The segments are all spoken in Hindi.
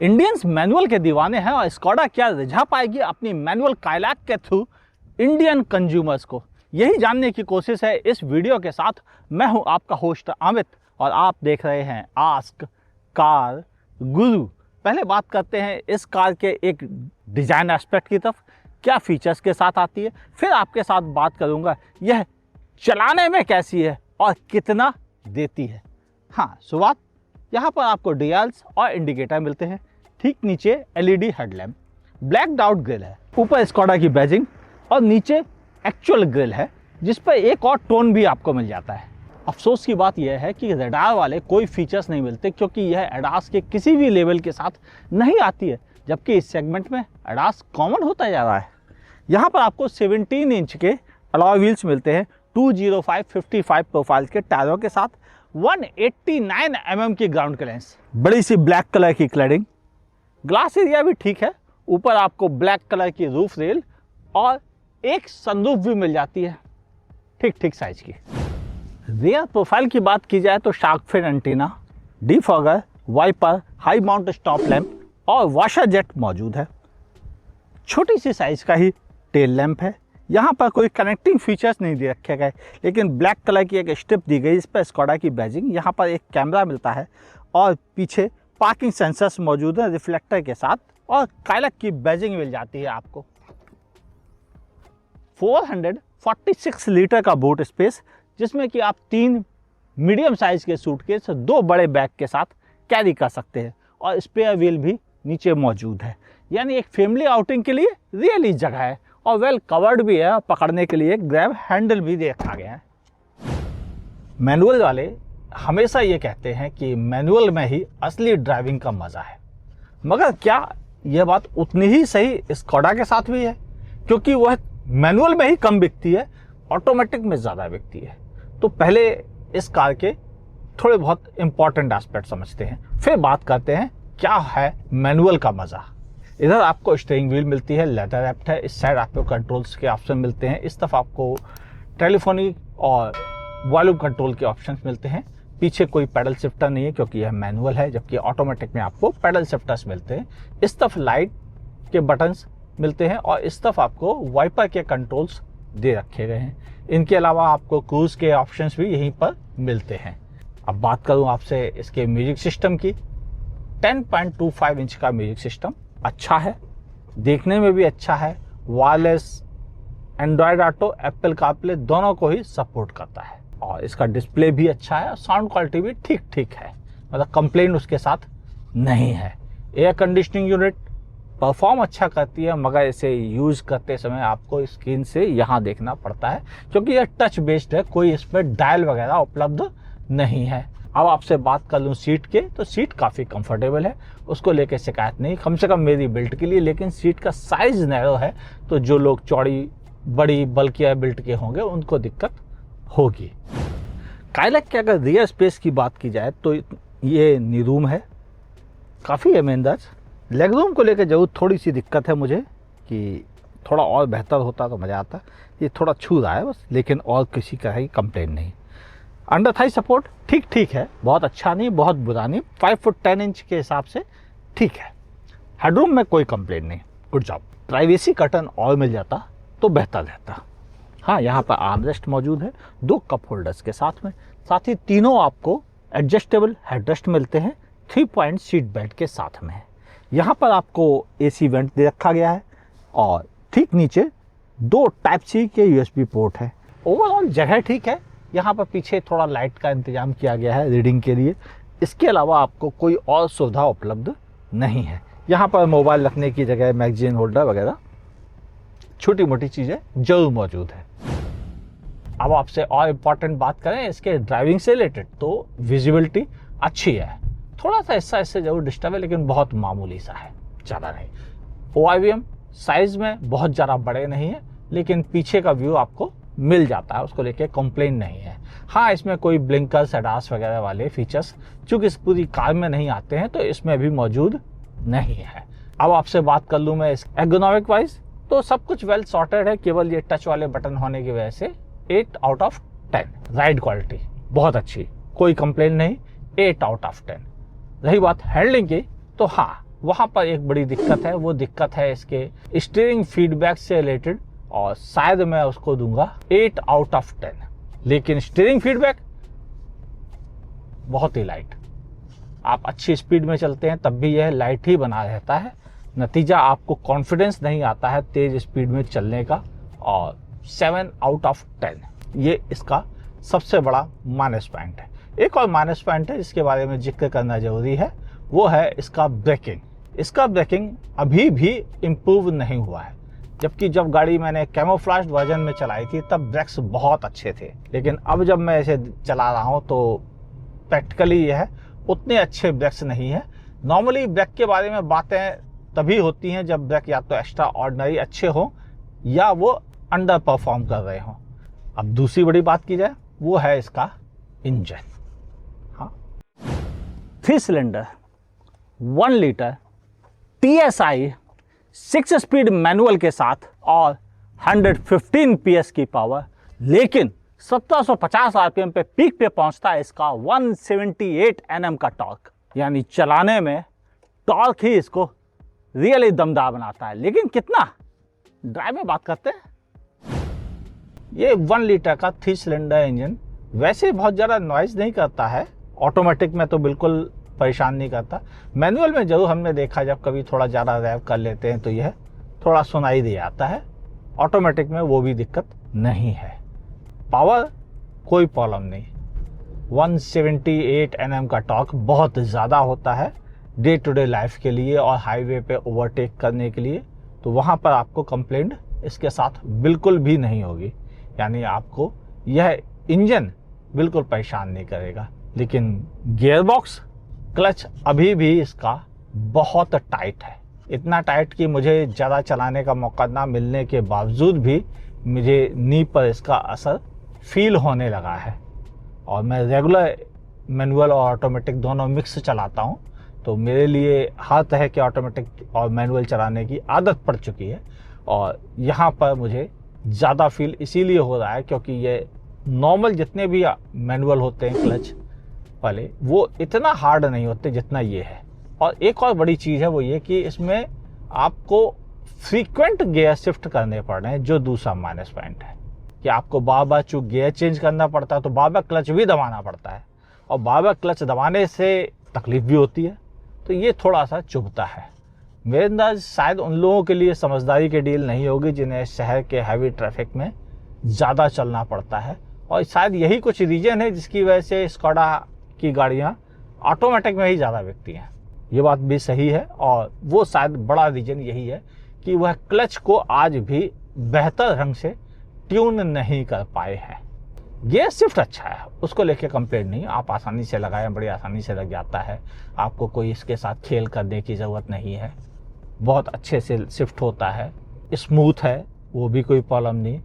इंडियंस मैनुअल के दीवाने हैं और स्कोडा क्या रिझा पाएगी अपनी मैनुअल काइलैक के थ्रू इंडियन कंज्यूमर्स को, यही जानने की कोशिश है इस वीडियो के साथ। मैं हूं आपका होस्ट अमित और आप देख रहे हैं आस्क कार गुरु। पहले बात करते हैं इस कार के एक डिज़ाइन एस्पेक्ट की तरफ, क्या फीचर्स के साथ आती है, फिर आपके साथ बात करूंगा यह चलाने में कैसी है और कितना देती है। हाँ, शुरुआत यहाँ पर आपको DRLs और इंडिकेटर मिलते हैं। ठीक नीचे LED headlamp, black out grill है, ऊपर स्कोडा की बैजिंग और नीचे एक्चुअल ग्रिल है जिस पर एक और टोन भी आपको मिल जाता है। अफसोस की बात यह है कि रेडार वाले कोई फीचर्स नहीं मिलते क्योंकि यह एडास के किसी भी लेवल के साथ नहीं आती है, जबकि इस सेगमेंट में एडास कॉमन होता जा रहा है। यहाँ पर आपको 17 इंच के अलॉय व्हील्स मिलते हैं 205/55 प्रोफाइल के टायरों के साथ, 189 mm की ग्राउंड क्लियरेंस, बड़ी सी ब्लैक कलर की क्लैडिंग, ग्लास एरिया भी ठीक है। ऊपर आपको ब्लैक कलर की रूफ रेल और एक सनरूफ भी मिल जाती है ठीक साइज की। रियर प्रोफाइल की बात की जाए तो shark fin antenna, defogger, wiper, high mount stop lamp और वॉशर जेट मौजूद है। छोटी सी साइज का ही टेल लैंप है। यहाँ पर कोई कनेक्टिंग फीचर्स नहीं दे रखे गए, लेकिन ब्लैक कलर की एक स्ट्रिप दी गई, इस पर स्कोडा की बैजिंग। यहाँ पर एक कैमरा मिलता है और पीछे पार्किंग सेंसर्स मौजूद है रिफ्लेक्टर के साथ, और काइलैक की बैजिंग मिल जाती है आपको। 446 लीटर का बूट स्पेस, जिसमें कि आप 3 मीडियम साइज के सूटकेस 2 बड़े बैग के साथ कैरी कर सकते हैं, और स्पेयर व्हील भी नीचे मौजूद है। यानी एक फैमिली आउटिंग के लिए रियली जगह है और वेल कवर्ड भी है। पकड़ने के लिए ग्रैब हैंडल भी दे रखा गया है। मैनुअल वाले हमेशा ये कहते हैं कि मैनुअल में ही असली ड्राइविंग का मज़ा है, मगर क्या यह बात उतनी ही सही स्कोडा के साथ भी है? क्योंकि वह मैनुअल में ही कम बिकती है, ऑटोमेटिक में ज़्यादा बिकती है। तो पहले इस कार के थोड़े बहुत इंपॉर्टेंट एस्पेक्ट समझते हैं, फिर बात करते हैं क्या है मैनुअल का मज़ा। इधर आपको स्टीयरिंग व्हील मिलती है, लेदर रैप्ड है। इस साइड आपको कंट्रोल्स के ऑप्शन मिलते हैं। इस तरफ आपको टेलीफोनी और वॉल्यूम कंट्रोल के ऑप्शंस मिलते हैं। पीछे कोई पैडल शिफ्टर नहीं है क्योंकि यह मैनुअल है, जबकि ऑटोमेटिक में आपको पैडल शिफ्टर्स मिलते हैं। इस तरफ लाइट के बटन्स मिलते हैं और इस तरफ आपको वाइपर के कंट्रोल्स दे रखे गए हैं। इनके अलावा आपको क्रूज के ऑप्शंस भी यहीं पर मिलते हैं। अब बात करूँ आपसे इसके म्यूजिक सिस्टम की, 10.25 इंच का म्यूजिक सिस्टम अच्छा है, देखने में भी अच्छा है। Wireless, Android auto, Apple CarPlay दोनों को ही सपोर्ट करता है, और इसका डिस्प्ले भी अच्छा है और साउंड क्वालिटी भी ठीक है, मतलब कंप्लेंट उसके साथ नहीं है। एयर कंडीशनिंग यूनिट परफॉर्म अच्छा करती है, मगर इसे यूज़ करते समय आपको स्क्रीन से यहाँ देखना पड़ता है क्योंकि यह टच बेस्ड है, कोई इसमें डायल वगैरह उपलब्ध नहीं है। अब आपसे बात कर लूँ सीट के, तो सीट काफ़ी कंफर्टेबल है, उसको लेके शिकायत नहीं, कम से कम मेरी बिल्ट के लिए। लेकिन सीट का साइज़ नैरो है, तो जो लोग चौड़ी बड़ी बल्किया बिल्ट के होंगे उनको दिक्कत होगी। काइलैक के अगर रियर स्पेस की बात की जाए तो ये नी रूम है, काफ़ी है मेंदर्ज। लेग रूम को लेकर जरूर थोड़ी सी दिक्कत है मुझे कि थोड़ा और बेहतर होता तो मज़ा आता। ये थोड़ा छू रहा है बस, लेकिन और किसी का ही कंप्लेंट नहीं। अंडर थाई सपोर्ट ठीक है, बहुत अच्छा नहीं, बहुत बुरा नहीं, 5 फुट 10 इंच के हिसाब से ठीक है। हेडरूम में कोई कंप्लेंट नहीं, गुड जॉब। प्राइवेसी कर्टन और मिल जाता तो बेहतर रहता। हाँ, यहाँ पर आर्मरेस्ट मौजूद है 2 कप होल्डर्स के साथ ही तीनों आपको एडजस्टेबल हेडरेस्ट मिलते हैं 3 पॉइंट सीट बेल्ट के साथ में। यहाँ पर आपको AC वेंट दे रखा गया है और ठीक नीचे 2 टाइप C के USB पोर्ट है। ओवरऑल जगह ठीक है। यहाँ पर पीछे थोड़ा लाइट का इंतजाम किया गया है रीडिंग के लिए। इसके अलावा आपको कोई और सुविधा उपलब्ध नहीं है। यहाँ पर मोबाइल रखने की जगह, मैगजीन होल्डर वगैरह छोटी मोटी चीज़ें जरूर मौजूद है। अब आपसे और इम्पॉर्टेंट बात करें इसके ड्राइविंग से रिलेटेड, तो विजिबिलिटी अच्छी है। थोड़ा सा हिस्सा इससे जरूर डिस्टर्ब है, लेकिन बहुत मामूली सा है, ज़्यादा नहीं। OIVM साइज़ में बहुत ज़्यादा बड़े नहीं है, लेकिन पीछे का व्यू आपको मिल जाता है, उसको लेके कंप्लेन नहीं है। हाँ, इसमें कोई ब्लिंकर्स, एडास वगैरह वाले फीचर्स चूँकि इस पूरी कार में नहीं आते हैं, तो इसमें भी मौजूद नहीं है। अब आपसे बात कर लूँ मैं एर्गोनॉमिक वाइज, तो सब कुछ वेल सॉर्टेड है। केवल ये टच वाले बटन होने की वजह से 8 आउट ऑफ 10। राइड क्वालिटी बहुत अच्छी, कोई कंप्लेन नहीं, 8 आउट ऑफ 10। रही बात हैंडलिंग की, तो हाँ, वहाँ पर एक बड़ी दिक्कत है, वो दिक्कत है इसके स्टीयरिंग फीडबैक से रिलेटेड, और शायद मैं उसको दूंगा 8 आउट ऑफ 10। लेकिन स्टीयरिंग फीडबैक बहुत ही लाइट, आप अच्छी स्पीड में चलते हैं तब भी यह लाइट ही बना रहता है। नतीजा आपको कॉन्फिडेंस नहीं आता है तेज स्पीड में चलने का, और 7 आउट ऑफ 10 ये इसका सबसे बड़ा माइनस पॉइंट है। एक और माइनस पॉइंट है जिसके बारे में जिक्र करना जरूरी है, वो है इसका ब्रेकिंग। इसका ब्रेकिंग अभी भी इम्प्रूव नहीं हुआ है, जबकि जब गाड़ी मैंने कैमोफ्लेज वर्जन में चलाई थी तब ब्रेक्स बहुत अच्छे थे, लेकिन अब जब मैं इसे चला रहा हूँ तो प्रैक्टिकली यह उतने अच्छे ब्रेक्स नहीं है। नॉर्मली ब्रेक के बारे में बातें तभी होती हैं जब ब्रेक या तो एक्स्ट्रा ऑर्डिनरी अच्छे हो या वो अंडर परफॉर्म कर रहे हों। अब दूसरी बड़ी बात की जाए, वो है इसका इंजन। हाँ, 3 cylinder 1 litre TSI 6 speed manual के साथ और 115 PS की पावर, लेकिन 1750 RPM पे पीक पे पहुंचता है इसका 178 Nm का टॉर्क। यानी चलाने में टॉर्क ही इसको रियली दमदार बनाता है। लेकिन कितना, ड्राइव में बात करते हैं। ये 1 लीटर का 3 सिलेंडर इंजन वैसे बहुत ज़्यादा नॉइज नहीं करता है, ऑटोमेटिक में तो बिल्कुल परेशान नहीं करता। मैनुअल में जरूर हमने देखा जब कभी थोड़ा ज़्यादा रैव कर लेते हैं तो यह थोड़ा सुनाई दे आता है, ऑटोमेटिक में वो भी दिक्कत नहीं है। पावर कोई प्रॉब्लम नहीं, 178 Nm का टॉर्क बहुत ज़्यादा होता है डे टू डे लाइफ के लिए और हाईवे पे ओवरटेक करने के लिए, तो वहाँ पर आपको कंप्लेंट इसके साथ बिल्कुल भी नहीं होगी। यानी आपको यह इंजन बिल्कुल परेशान नहीं करेगा। लेकिन गियरबॉक्स क्लच अभी भी इसका बहुत टाइट है, इतना टाइट कि मुझे ज़्यादा चलाने का मौका ना मिलने के बावजूद भी मुझे नी पर इसका असर फील होने लगा है। और मैं रेगुलर मैनुअल और ऑटोमेटिक दोनों मिक्स चलाता हूँ, तो मेरे लिए हर तरह के ऑटोमेटिक और मैनुअल चलाने की आदत पड़ चुकी है। और यहाँ पर मुझे ज़्यादा फील इसीलिए हो रहा है क्योंकि ये नॉर्मल जितने भी मैनुअल होते हैं क्लच वाले, वो इतना हार्ड नहीं होते जितना ये है। और एक और बड़ी चीज़ है वो ये कि इसमें आपको फ्रीक्वेंट गियर शिफ्ट करने पड़ रहे हैं, जो दूसरा माइनस पॉइंट है कि आपको बार बार चूँकि गियर चेंज करना पड़ता है तो बार बार क्लच भी दबाना पड़ता है, और बार बार क्लच दबाने से तकलीफ भी होती है, तो ये थोड़ा सा चुभता है। मेरे अंदाज शायद उन लोगों के लिए समझदारी की डील नहीं होगी जिन्हें शहर के हैवी ट्रैफिक में ज़्यादा चलना पड़ता है, और शायद यही कुछ रीजन है जिसकी वजह से स्कोडा की गाड़ियाँ ऑटोमेटिक में ही ज़्यादा बिकती हैं। ये बात भी सही है, और वो शायद बड़ा रीजन यही है कि वह क्लच को आज भी बेहतर ढंग से ट्यून नहीं कर पाए हैं। गियर शिफ्ट अच्छा है, उसको लेके कंप्लेंट नहीं, आप आसानी से लगाएं, बड़ी आसानी से लग जाता है, आपको कोई इसके साथ खेल करने की ज़रूरत नहीं है, बहुत अच्छे से शिफ्ट होता है, स्मूथ है, वो भी कोई प्रॉब्लम नहीं।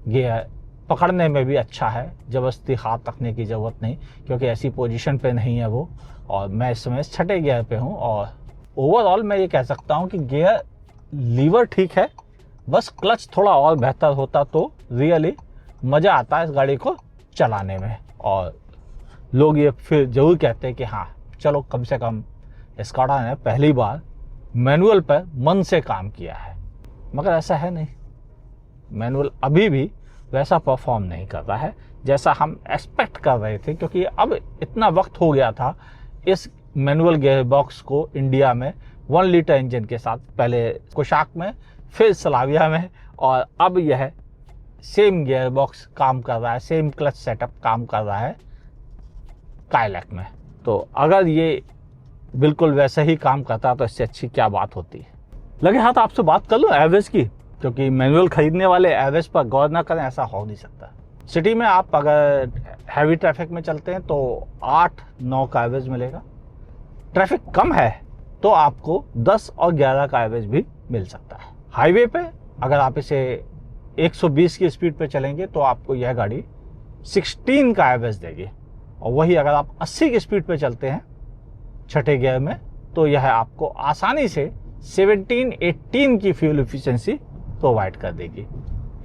गियर पकड़ने में भी अच्छा है, ज़बरदस्ती हाथ रखने की ज़रूरत नहीं क्योंकि ऐसी पोजीशन पे नहीं है वो, और मैं इस समय 6ठे गियर पे हूँ। और ओवरऑल मैं ये कह सकता हूँ कि गियर लीवर ठीक है, बस क्लच थोड़ा और बेहतर होता तो रियली मज़ा आता है इस गाड़ी को चलाने में। और लोग ये फिर ज़रूर कहते हैं कि हाँ चलो कम से कम स्कोडा ने पहली बार मैनुअल पर मन से काम किया है, मगर ऐसा है नहीं। मैनुअल अभी भी वैसा परफॉर्म नहीं कर रहा है जैसा हम एक्सपेक्ट कर रहे थे, क्योंकि अब इतना वक्त हो गया था इस मैनुअल गियर बॉक्स को इंडिया में 1 लीटर इंजन के साथ, पहले कोशाक में, फिर स्लाविया में, और अब यह सेम गियर बॉक्स काम कर रहा है, सेम क्लच सेटअप काम कर रहा है काइलैक में। तो अगर ये बिल्कुल वैसे ही काम करता तो इससे अच्छी क्या बात होती है। लगे हाथ आपसे बात कर लूँ एवरेज की, क्योंकि मैनुअल खरीदने वाले एवरेज पर गौर ना करें, ऐसा हो नहीं सकता। सिटी में आप अगर हैवी ट्रैफिक में चलते हैं तो 8-9 का एवरेज मिलेगा, ट्रैफिक कम है तो आपको 10 और 11 का एवरेज भी मिल सकता है। हाईवे पे अगर आप इसे 120 की स्पीड पे चलेंगे तो आपको यह गाड़ी 16 का एवरेज देगी, और वही अगर आप 80 की स्पीड पे चलते हैं 6ठे गियर में तो यह आपको आसानी से 17-18 की फ्यूल एफिशिएंसी प्रोवाइड कर देगी।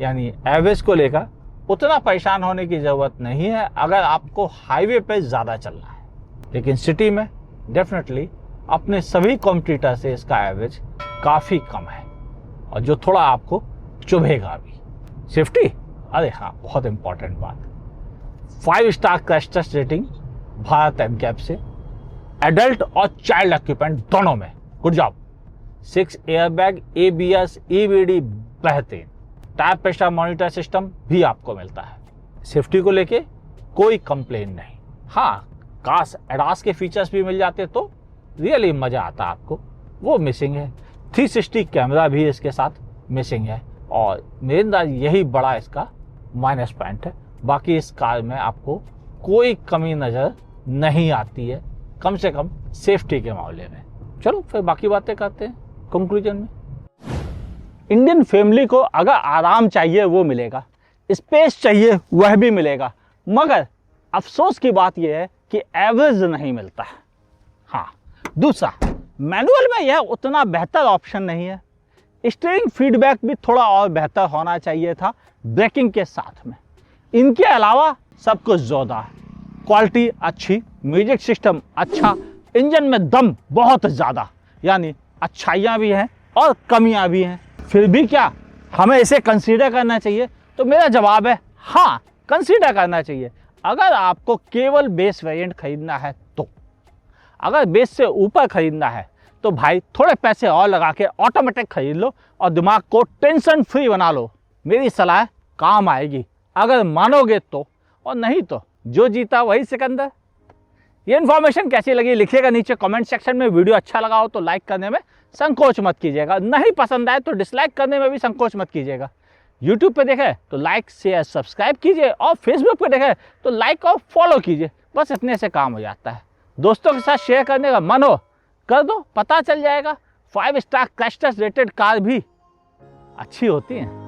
यानी एवरेज को लेकर उतना परेशान होने की ज़रूरत नहीं है अगर आपको हाईवे पे ज़्यादा चलना है। लेकिन सिटी में डेफिनेटली अपने सभी कॉम्पिटिटर से इसका एवरेज काफ़ी कम है और जो थोड़ा आपको चुभेगा भी। सेफ्टी, अरे हाँ, बहुत इंपॉर्टेंट बात। 5 star crash test rating Bharat NCAP से, एडल्ट और चाइल्ड ऑक्यूपेंट दोनों में, good job. 6 airbag, ABS, EBD बेहतरीन। टायर प्रेशर मॉनिटर सिस्टम भी आपको मिलता है। सेफ्टी को लेके कोई कंप्लेन नहीं। हाँ, काश एडास के फीचर्स भी मिल जाते तो रियली मज़ा आता आपको, वो मिसिंग है। 360 कैमरा भी इसके साथ मिसिंग है और मेरे अंदाज यही बड़ा इसका माइनस पॉइंट है। बाकी इस कार में आपको कोई कमी नज़र नहीं आती है, कम से कम सेफ्टी के मामले में। चलो फिर बाकी बातें करते हैं कंक्लूजन में। इंडियन फैमिली को अगर आराम चाहिए वो मिलेगा, स्पेस चाहिए वह भी मिलेगा, मगर अफसोस की बात यह है कि एवरेज नहीं मिलता है। हाँ, दूसरा, मैनुअल में यह उतना बेहतर ऑप्शन नहीं है। स्टीयरिंग फीडबैक भी थोड़ा और बेहतर होना चाहिए था ब्रेकिंग के साथ में। इनके अलावा सब कुछ जोरदार, क्वालिटी अच्छी, म्यूजिक सिस्टम अच्छा, इंजन में दम बहुत ज़्यादा, यानी अच्छाइयाँ भी हैं और कमियाँ भी हैं। फिर भी क्या हमें इसे कंसीडर करना चाहिए? तो मेरा जवाब है हाँ, कंसीडर करना चाहिए अगर आपको केवल बेस वेरिएंट खरीदना है तो। अगर बेस से ऊपर खरीदना है तो भाई थोड़े पैसे और लगा के ऑटोमेटिक खरीद लो और दिमाग को टेंशन फ्री बना लो। मेरी सलाह काम आएगी अगर मानोगे तो, और नहीं तो जो जीता वही सिकंदर। ये इन्फॉर्मेशन कैसी लगी लिखिएगा नीचे कमेंट सेक्शन में। वीडियो अच्छा लगा हो तो लाइक करने में संकोच मत कीजिएगा, नहीं पसंद आए तो डिसलाइक करने में भी संकोच मत कीजिएगा। यूट्यूब पे देखे तो लाइक शेयर सब्सक्राइब कीजिए और फेसबुक पे देखे तो लाइक और फॉलो कीजिए। बस इतने से काम हो जाता है। दोस्तों के साथ शेयर करने का मन हो कर दो, पता चल जाएगा 5 star crash test rated car भी अच्छी होती हैं।